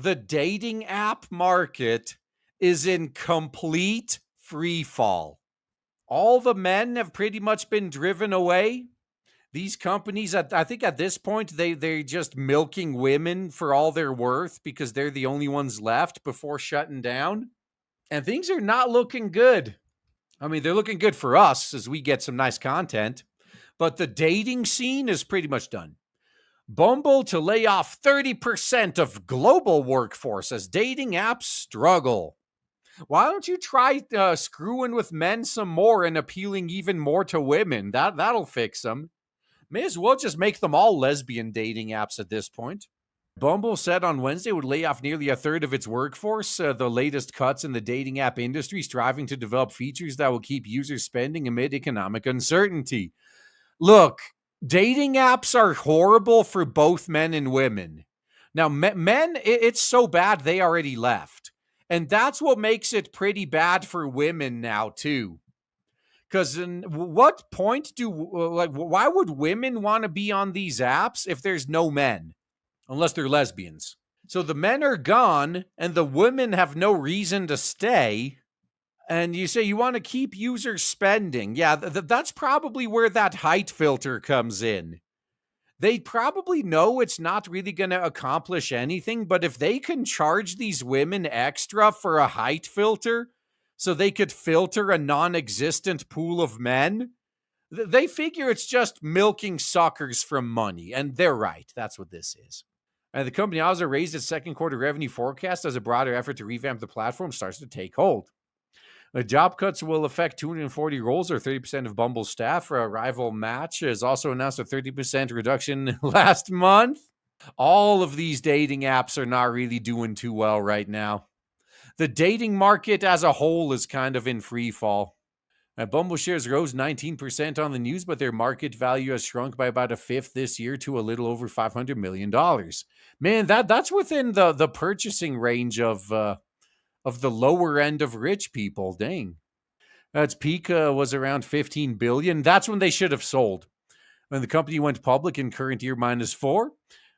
The dating app market is in complete free fall. All the men have pretty much been driven away. These companies, I think at this point, they're just milking women for all they're worth because they're the only ones left before shutting down. And things are not looking good. I mean, they're looking good for us as we get some nice content, but the dating scene is pretty much done. Bumble to lay off 30% of global workforce as dating apps struggle. Why don't you try screwing with men some more and appealing even more to women? That'll fix them. May as well just make them all lesbian dating apps at this point. Bumble said on Wednesday would lay off nearly a third of its workforce, the latest cuts in the dating app industry, striving to develop features that will keep users spending amid economic uncertainty. Look, dating apps are horrible for both men and women. Now, men, it's so bad they already left. And that's what makes it pretty bad for women now, too. Because what point why would women want to be on these apps if there's no men? Unless they're lesbians. So the men are gone and the women have no reason to stay. And you say you want to keep users spending. Yeah, that's probably where that height filter comes in. They probably know it's not really going to accomplish anything, but if they can charge these women extra for a height filter so they could filter a non-existent pool of men, they figure it's just milking suckers from money. And they're right. That's what this is. And the company also raised its second quarter revenue forecast as a broader effort to revamp the platform starts to take hold. The job cuts will affect 240 roles, or 30% of Bumble's staff. A rival Match has also announced a 30% reduction last month. All of these dating apps are not really doing too well right now. The dating market as a whole is kind of in free fall. Bumble shares rose 19% on the news, but their market value has shrunk by about a fifth this year to a little over $500 million. Man, that's within the purchasing range of the lower end of rich people. Dang. Its peak was around 15 billion. That's when they should have sold. When the company went public in current year -4.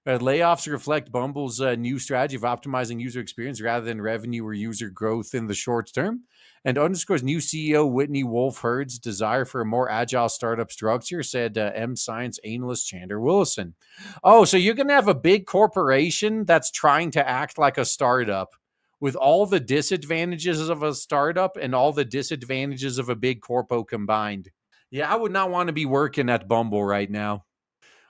Layoffs reflect Bumble's new strategy of optimizing user experience rather than revenue or user growth in the short term, and underscores new CEO Whitney Wolfe Herd's desire for a more agile startup structure, said M Science analyst Chandler Willison. Oh, so you're going to have a big corporation that's trying to act like a startup with all the disadvantages of a startup and all the disadvantages of a big corpo combined. Yeah, I would not want to be working at Bumble right now.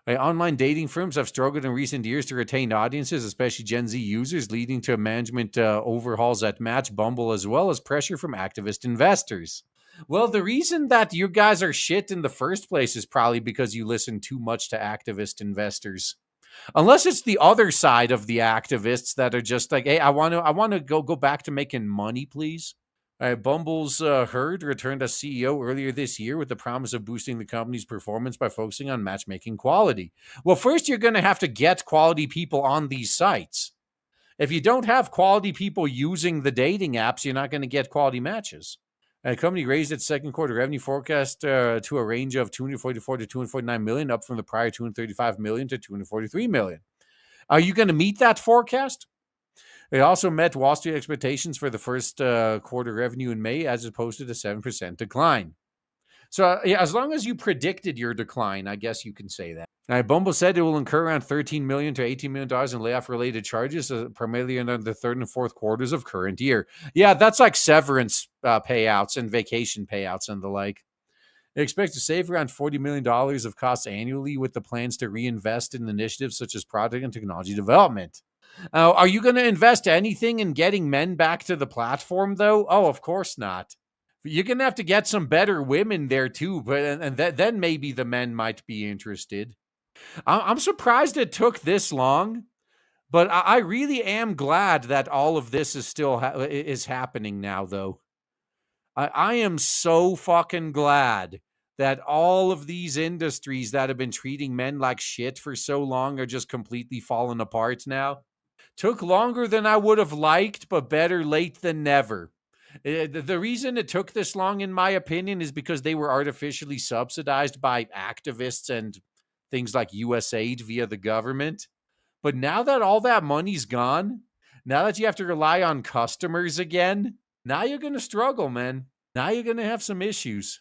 Online dating firms have struggled in recent years to retain audiences, especially Gen Z users, leading to management overhauls at Match, Bumble, as well as pressure from activist investors. Well, the reason that you guys are shit in the first place is probably because you listen too much to activist investors. Unless it's the other side of the activists that are just like, hey, I want to go back to making money, please. Bumble's Herd returned as CEO earlier this year with the promise of boosting the company's performance by focusing on matchmaking quality. Well, first, you're going to have to get quality people on these sites. If you don't have quality people using the dating apps, you're not going to get quality matches. The company raised its second quarter revenue forecast to a range of 244 to 249 million, up from the prior 235 million to 243 million. Are you going to meet that forecast? They also met Wall Street expectations for the first quarter revenue in May, as opposed to the 7% decline. So as long as you predicted your decline, I guess you can say that. Bumble said it will incur around $13 million to $18 million in layoff-related charges, primarily in the third and fourth quarters of current year. Yeah, that's like severance payouts and vacation payouts and the like. They expect to save around $40 million of costs annually, with the plans to reinvest in initiatives such as product and technology development. Are you going to invest anything in getting men back to the platform, though? Oh, of course not. You're going to have to get some better women there, too, but then maybe the men might be interested. I'm surprised it took this long, but I really am glad that all of this is still is happening now, though. I am so fucking glad that all of these industries that have been treating men like shit for so long are just completely falling apart now. Took longer than I would have liked, but better late than never. The reason it took this long, in my opinion, is because they were artificially subsidized by activists and things like USAID via the government. But now that all that money's gone, Now that you have to rely on customers again, now you're going to struggle, man. Now you're going to have some issues.